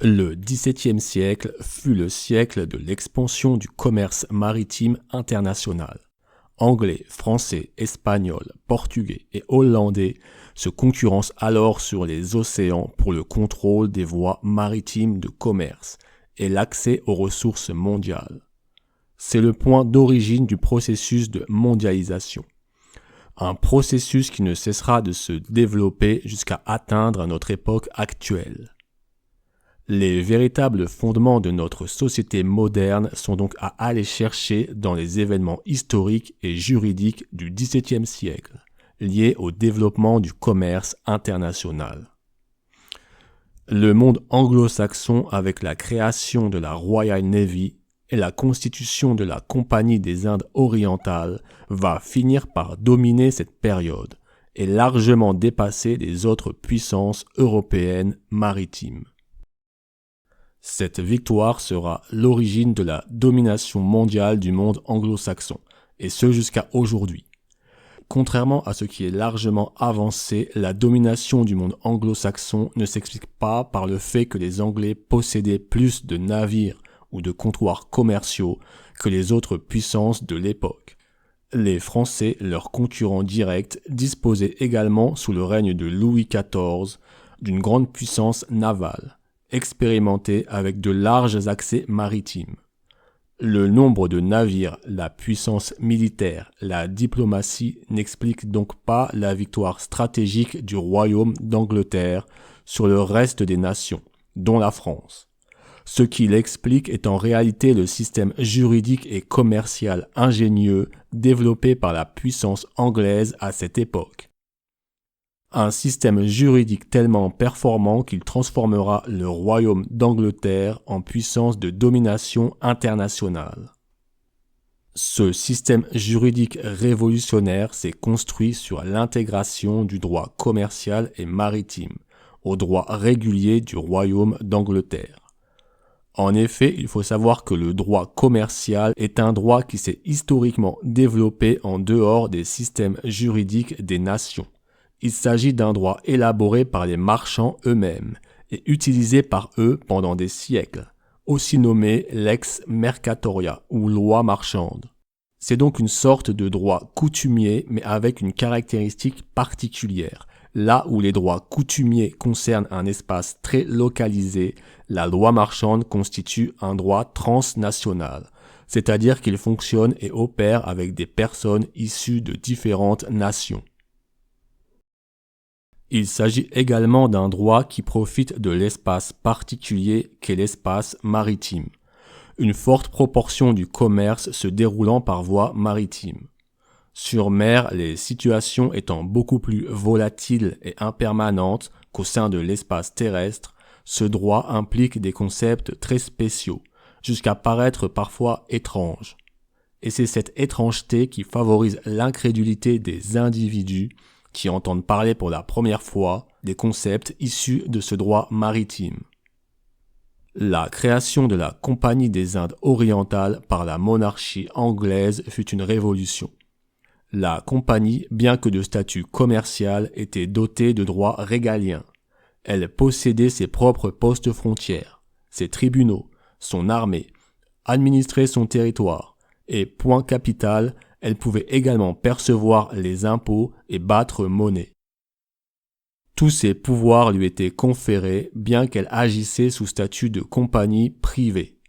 Le XVIIe siècle fut le siècle de l'expansion du commerce maritime international. Anglais, Français, Espagnols, Portugais et Hollandais se concurrencent alors sur les océans pour le contrôle des voies maritimes de commerce et l'accès aux ressources mondiales. C'est le point d'origine du processus de mondialisation. Un processus qui ne cessera de se développer jusqu'à atteindre notre époque actuelle. Les véritables fondements de notre société moderne sont donc à aller chercher dans les événements historiques et juridiques du XVIIe siècle, liés au développement du commerce international. Le monde anglo-saxon, avec la création de la Royal Navy et la constitution de la Compagnie des Indes orientales, va finir par dominer cette période et largement dépasser les autres puissances européennes maritimes. Cette victoire sera l'origine de la domination mondiale du monde anglo-saxon, et ce jusqu'à aujourd'hui. Contrairement à ce qui est largement avancé, la domination du monde anglo-saxon ne s'explique pas par le fait que les Anglais possédaient plus de navires ou de comptoirs commerciaux que les autres puissances de l'époque. Les Français, leurs concurrents directs, disposaient également sous le règne de Louis XIV d'une grande puissance navale, expérimentée avec de larges accès maritimes. Le nombre de navires, la puissance militaire, la diplomatie n'expliquent donc pas la victoire stratégique du royaume d'Angleterre sur le reste des nations, dont la France. Ce qui l'explique est en réalité le système juridique et commercial ingénieux développé par la puissance anglaise à cette époque. Un système juridique tellement performant qu'il transformera le royaume d'Angleterre en puissance de domination internationale. Ce système juridique révolutionnaire s'est construit sur l'intégration du droit commercial et maritime au droit régulier du royaume d'Angleterre. En effet, il faut savoir que le droit commercial est un droit qui s'est historiquement développé en dehors des systèmes juridiques des nations. Il s'agit d'un droit élaboré par les marchands eux-mêmes et utilisé par eux pendant des siècles, aussi nommé lex mercatoria ou loi marchande. C'est donc une sorte de droit coutumier mais avec une caractéristique particulière. Là où les droits coutumiers concernent un espace très localisé, la loi marchande constitue un droit transnational, c'est-à-dire qu'il fonctionne et opère avec des personnes issues de différentes nations. Il s'agit également d'un droit qui profite de l'espace particulier qu'est l'espace maritime, une forte proportion du commerce se déroulant par voie maritime. Sur mer, les situations étant beaucoup plus volatiles et impermanentes qu'au sein de l'espace terrestre, ce droit implique des concepts très spéciaux, jusqu'à paraître parfois étranges. Et c'est cette étrangeté qui favorise l'incrédulité des individus qui entendent parler pour la première fois des concepts issus de ce droit maritime. La création de la Compagnie des Indes orientales par la monarchie anglaise fut une révolution. La compagnie, bien que de statut commercial, était dotée de droits régaliens. Elle possédait ses propres postes frontières, ses tribunaux, son armée, administrait son territoire, et, point capital, elle pouvait également percevoir les impôts et battre monnaie. Tous ces pouvoirs lui étaient conférés, bien qu'elle agissait sous statut de compagnie privée.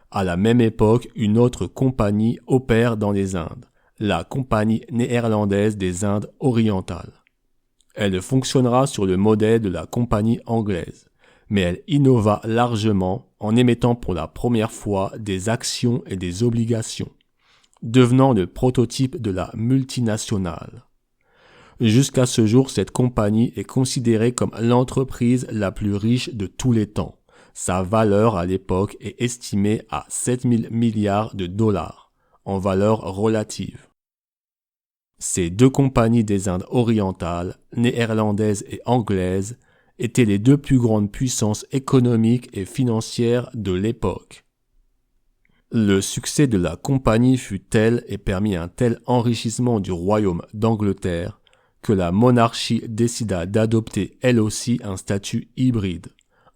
À la même époque, une autre compagnie opère dans les Indes, la Compagnie néerlandaise des Indes orientales. Elle fonctionnera sur le modèle de la compagnie anglaise, mais elle innova largement en émettant pour la première fois des actions et des obligations, devenant le prototype de la multinationale. Jusqu'à ce jour, cette compagnie est considérée comme l'entreprise la plus riche de tous les temps. Sa valeur à l'époque est estimée à 7 000 milliards de dollars, en valeur relative. Ces deux compagnies des Indes orientales, néerlandaises et anglaises, étaient les deux plus grandes puissances économiques et financières de l'époque. Le succès de la compagnie fut tel et permit un tel enrichissement du royaume d'Angleterre que la monarchie décida d'adopter elle aussi un statut hybride,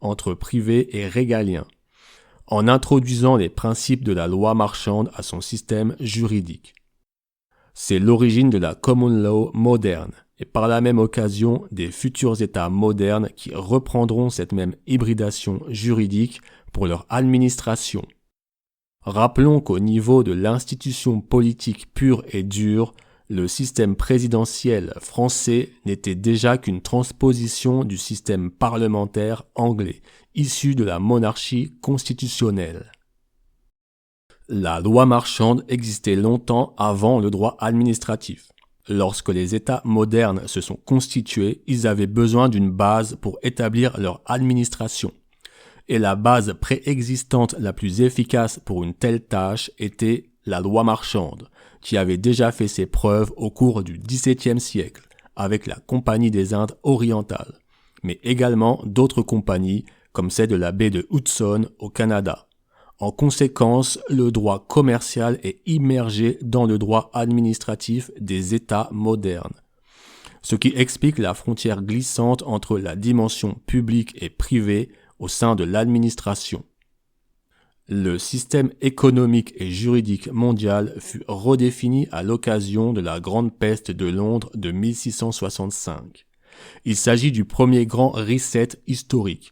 entre privé et régalien, en introduisant les principes de la loi marchande à son système juridique. C'est l'origine de la common law moderne, et par la même occasion des futurs États modernes qui reprendront cette même hybridation juridique pour leur administration. Rappelons qu'au niveau de l'institution politique pure et dure, le système présidentiel français n'était déjà qu'une transposition du système parlementaire anglais, issu de la monarchie constitutionnelle. La loi marchande existait longtemps avant le droit administratif. Lorsque les États modernes se sont constitués, ils avaient besoin d'une base pour établir leur administration. Et la base préexistante la plus efficace pour une telle tâche était la loi marchande, qui avait déjà fait ses preuves au cours du XVIIe siècle avec la Compagnie des Indes orientales, mais également d'autres compagnies comme celle de la baie de Hudson au Canada. En conséquence, le droit commercial est immergé dans le droit administratif des États modernes, ce qui explique la frontière glissante entre la dimension publique et privée au sein de l'administration. Le système économique et juridique mondial fut redéfini à l'occasion de la Grande Peste de Londres de 1665. Il s'agit du premier grand reset historique,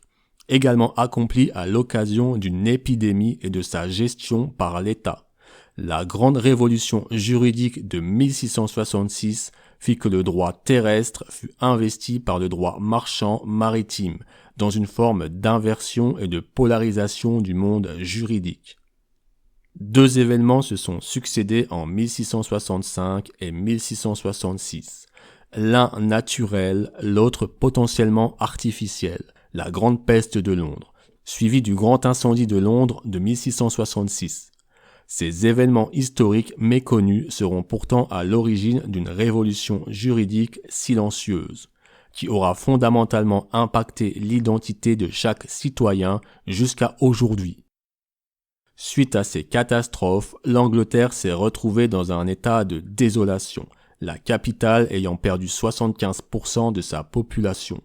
également accompli à l'occasion d'une épidémie et de sa gestion par l'État. La grande révolution juridique de 1666 fit que le droit terrestre fut investi par le droit marchand maritime, dans une forme d'inversion et de polarisation du monde juridique. Deux événements se sont succédés en 1665 et 1666. L'un naturel, l'autre potentiellement artificiel, la Grande Peste de Londres, suivi du Grand Incendie de Londres de 1666. Ces événements historiques méconnus seront pourtant à l'origine d'une révolution juridique silencieuse, qui aura fondamentalement impacté l'identité de chaque citoyen jusqu'à aujourd'hui. Suite à ces catastrophes, l'Angleterre s'est retrouvée dans un état de désolation, la capitale ayant perdu 75% de sa population.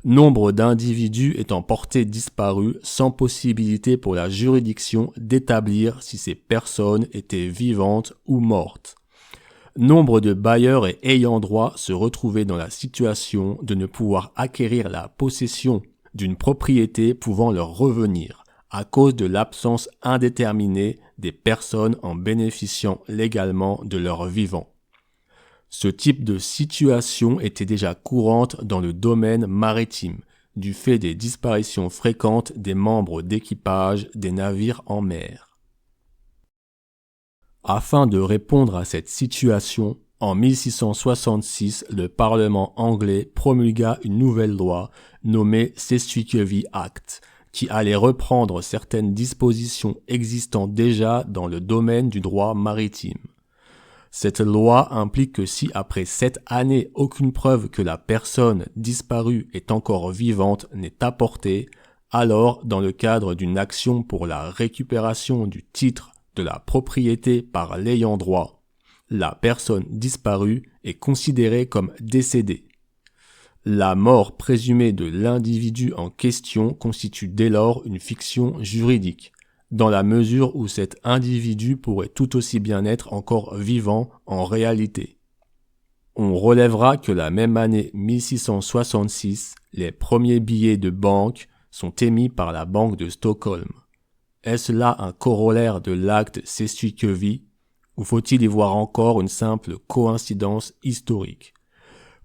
Nombre d'individus étant portés disparus sans possibilité pour la juridiction d'établir si ces personnes étaient vivantes ou mortes. Nombre de bailleurs et ayants droit se retrouvaient dans la situation de ne pouvoir acquérir la possession d'une propriété pouvant leur revenir à cause de l'absence indéterminée des personnes en bénéficiant légalement de leur vivant. Ce type de situation était déjà courante dans le domaine maritime, du fait des disparitions fréquentes des membres d'équipage des navires en mer. Afin de répondre à cette situation, en 1666, le Parlement anglais promulgua une nouvelle loi nommée Sestwick Act, qui allait reprendre certaines dispositions existant déjà dans le domaine du droit maritime. Cette loi implique que si après 7 années aucune preuve que la personne disparue est encore vivante n'est apportée, alors dans le cadre d'une action pour la récupération du titre de la propriété par l'ayant droit, la personne disparue est considérée comme décédée. La mort présumée de l'individu en question constitue dès lors une fiction juridique, dans la mesure où cet individu pourrait tout aussi bien être encore vivant en réalité. On relèvera que la même année 1666, les premiers billets de banque sont émis par la Banque de Stockholm. Est-ce là un corollaire de l'acte Sestwick ou faut-il y voir encore une simple coïncidence historique?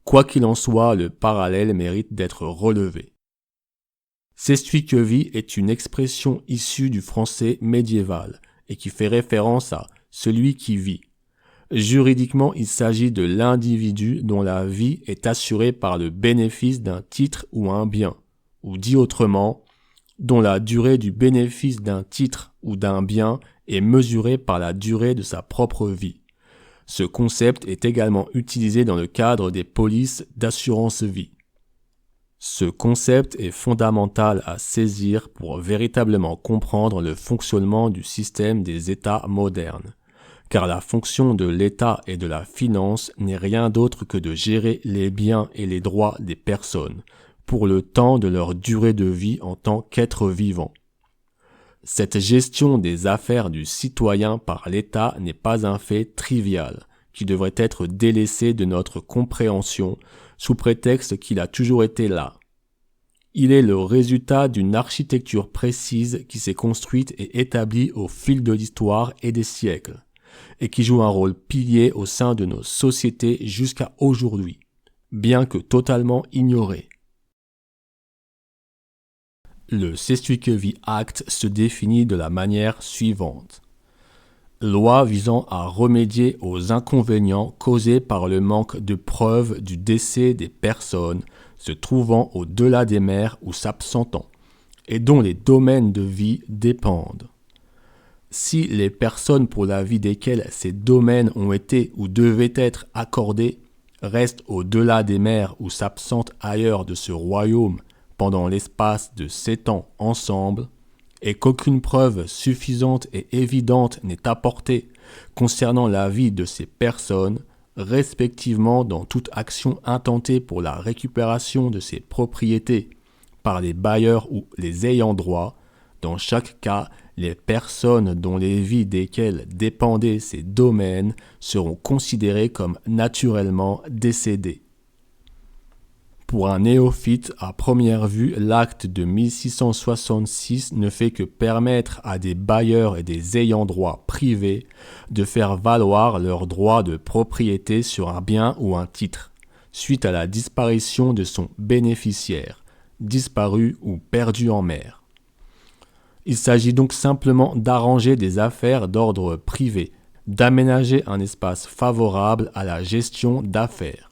Quoi qu'il en soit, le parallèle mérite d'être relevé. Sestwick est une expression issue du français médiéval et qui fait référence à « celui qui vit ». Juridiquement, il s'agit de l'individu dont la vie est assurée par le bénéfice d'un titre ou un bien, ou dit autrement, dont la durée du bénéfice d'un titre ou d'un bien est mesurée par la durée de sa propre vie. Ce concept est également utilisé dans le cadre des polices d'assurance vie. Ce concept est fondamental à saisir pour véritablement comprendre le fonctionnement du système des États modernes, car la fonction de l'État et de la finance n'est rien d'autre que de gérer les biens et les droits des personnes, pour le temps de leur durée de vie en tant qu'être vivant. Cette gestion des affaires du citoyen par l'État n'est pas un fait trivial, qui devrait être délaissé de notre compréhension sous prétexte qu'il a toujours été là. Il est le résultat d'une architecture précise qui s'est construite et établie au fil de l'histoire et des siècles, et qui joue un rôle pilier au sein de nos sociétés jusqu'à aujourd'hui, bien que totalement ignoré. Le Sestui-Cuvée Act se définit de la manière suivante. Loi visant à remédier aux inconvénients causés par le manque de preuves du décès des personnes se trouvant au-delà des mers ou s'absentant, et dont les domaines de vie dépendent. Si les personnes pour la vie desquelles ces domaines ont été ou devaient être accordés restent au-delà des mers ou s'absentent ailleurs de ce royaume pendant l'espace de 7 ans ensemble, et qu'aucune preuve suffisante et évidente n'est apportée concernant la vie de ces personnes, respectivement dans toute action intentée pour la récupération de ces propriétés par les bailleurs ou les ayants droit, dans chaque cas, les personnes dont les vies desquelles dépendaient ces domaines seront considérées comme naturellement décédées. Pour un néophyte, à première vue, l'acte de 1666 ne fait que permettre à des bailleurs et des ayants droit privés de faire valoir leur droit de propriété sur un bien ou un titre, suite à la disparition de son bénéficiaire, disparu ou perdu en mer. Il s'agit donc simplement d'arranger des affaires d'ordre privé, d'aménager un espace favorable à la gestion d'affaires.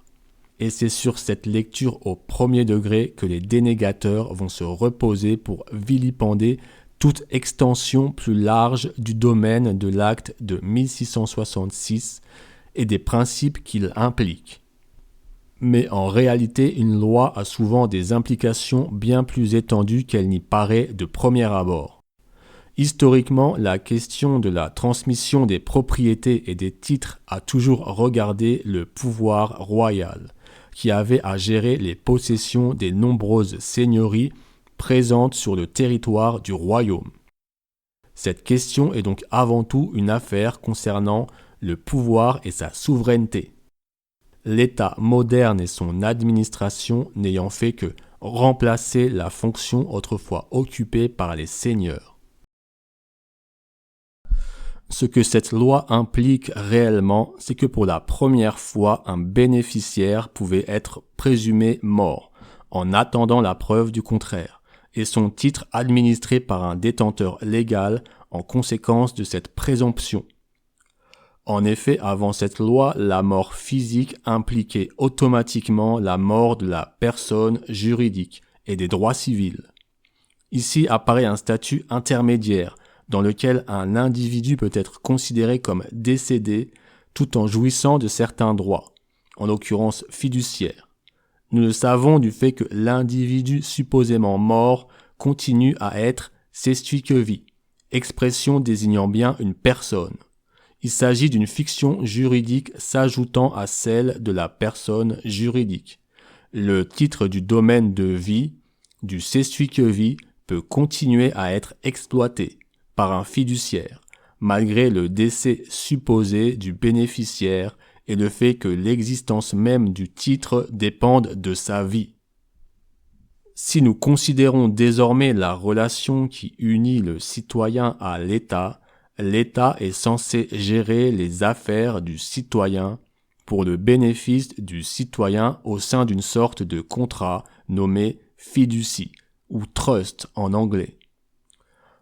Et c'est sur cette lecture au premier degré que les dénégateurs vont se reposer pour vilipender toute extension plus large du domaine de l'acte de 1666 et des principes qu'il implique. Mais en réalité, une loi a souvent des implications bien plus étendues qu'elle n'y paraît de premier abord. Historiquement, la question de la transmission des propriétés et des titres a toujours regardé le pouvoir royal, qui avait à gérer les possessions des nombreuses seigneuries présentes sur le territoire du royaume. Cette question est donc avant tout une affaire concernant le pouvoir et sa souveraineté. L'État moderne et son administration n'ayant fait que remplacer la fonction autrefois occupée par les seigneurs. Ce que cette loi implique réellement, c'est que pour la première fois, un bénéficiaire pouvait être présumé mort, en attendant la preuve du contraire, et son titre administré par un détenteur légal en conséquence de cette présomption. En effet, avant cette loi, la mort physique impliquait automatiquement la mort de la personne juridique et des droits civils. Ici apparaît un statut intermédiaire, dans lequel un individu peut être considéré comme décédé tout en jouissant de certains droits, en l'occurrence fiduciaires. Nous le savons du fait que l'individu supposément mort continue à être Sestui-Cuvée, expression désignant bien une personne. Il s'agit d'une fiction juridique s'ajoutant à celle de la personne juridique. Le titre du domaine de vie du Sestui-Cuvée peut continuer à être exploité par un fiduciaire, malgré le décès supposé du bénéficiaire et le fait que l'existence même du titre dépende de sa vie. Si nous considérons désormais la relation qui unit le citoyen à l'État, l'État est censé gérer les affaires du citoyen pour le bénéfice du citoyen au sein d'une sorte de contrat nommé fiducie ou trust en anglais.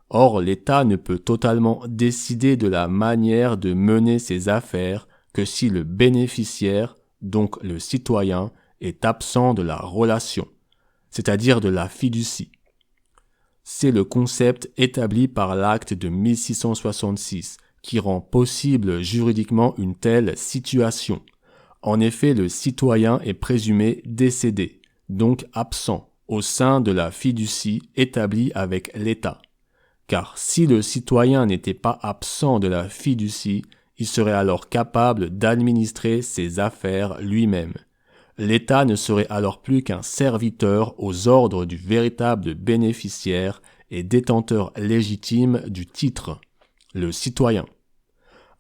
Or, l'État ne peut totalement décider de la manière de mener ses affaires que si le bénéficiaire, donc le citoyen, est absent de la relation, c'est-à-dire de la fiducie. C'est le concept établi par l'acte de 1666 qui rend possible juridiquement une telle situation. En effet, le citoyen est présumé décédé, donc absent, au sein de la fiducie établie avec l'État. Car si le citoyen n'était pas absent de la fiducie, il serait alors capable d'administrer ses affaires lui-même. L'État ne serait alors plus qu'un serviteur aux ordres du véritable bénéficiaire et détenteur légitime du titre, le citoyen.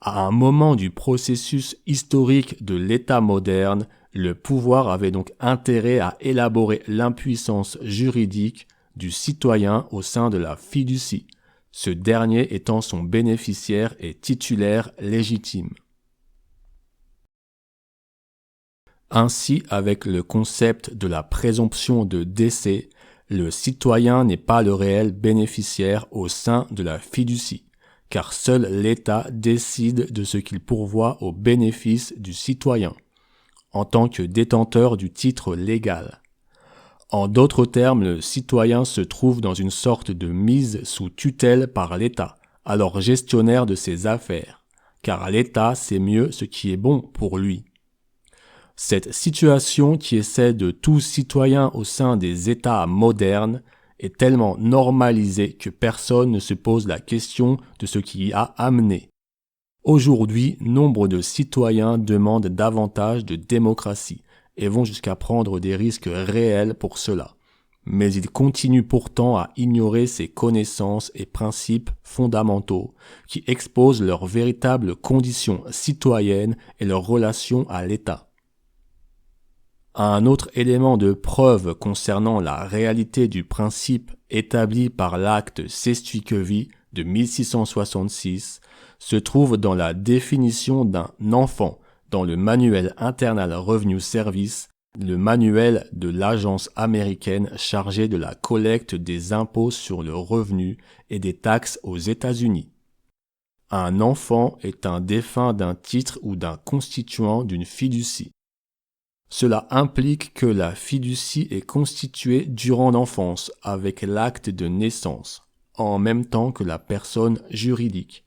À un moment du processus historique de l'État moderne, le pouvoir avait donc intérêt à élaborer l'impuissance juridique du citoyen au sein de la fiducie, ce dernier étant son bénéficiaire et titulaire légitime. Ainsi, avec le concept de la présomption de décès, le citoyen n'est pas le réel bénéficiaire au sein de la fiducie, car seul l'État décide de ce qu'il pourvoit au bénéfice du citoyen, en tant que détenteur du titre légal. En d'autres termes, le citoyen se trouve dans une sorte de mise sous tutelle par l'État, alors gestionnaire de ses affaires, car l'État sait mieux ce qui est bon pour lui. Cette situation qui est celle de tout citoyen au sein des États modernes est tellement normalisée que personne ne se pose la question de ce qui y a amené. Aujourd'hui, nombre de citoyens demandent davantage de démocratie et vont jusqu'à prendre des risques réels pour cela. Mais ils continuent pourtant à ignorer ces connaissances et principes fondamentaux qui exposent leurs véritables conditions citoyennes et leurs relations à l'État. Un autre élément de preuve concernant la réalité du principe établi par l'acte Sestui-Queville de 1666 se trouve dans la définition d'un enfant dans le manuel Internal Revenue Service, le manuel de l'agence américaine chargée de la collecte des impôts sur le revenu et des taxes aux États-Unis. Un enfant est un défunt d'un titre ou d'un constituant d'une fiducie. Cela implique que la fiducie est constituée durant l'enfance avec l'acte de naissance, en même temps que la personne juridique,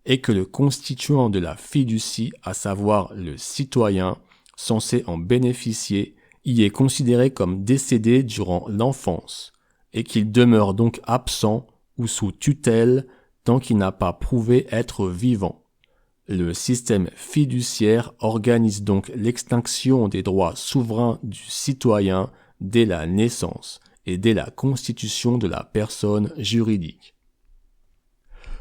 et que le constituant de la fiducie, à savoir le citoyen, censé en bénéficier, y est considéré comme décédé durant l'enfance, et qu'il demeure donc absent ou sous tutelle tant qu'il n'a pas prouvé être vivant. Le système fiduciaire organise donc l'extinction des droits souverains du citoyen dès la naissance et dès la constitution de la personne juridique.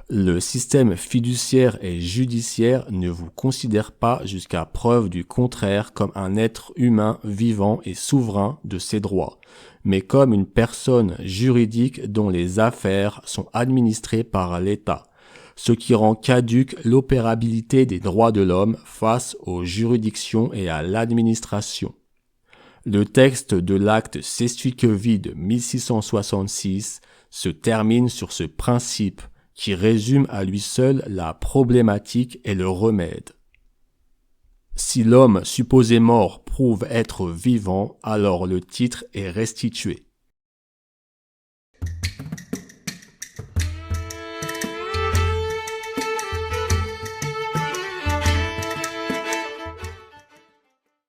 Le système fiduciaire et judiciaire ne vous considère pas jusqu'à preuve du contraire comme un être humain vivant et souverain de ses droits, mais comme une personne juridique dont les affaires sont administrées par l'État, ce qui rend caduque l'opérabilité des droits de l'homme face aux juridictions et à l'administration. Le texte de l'acte Sestui-Queville de 1666 se termine sur ce principe qui résume à lui seul la problématique et le remède. Si l'homme supposé mort prouve être vivant, alors le titre est restitué.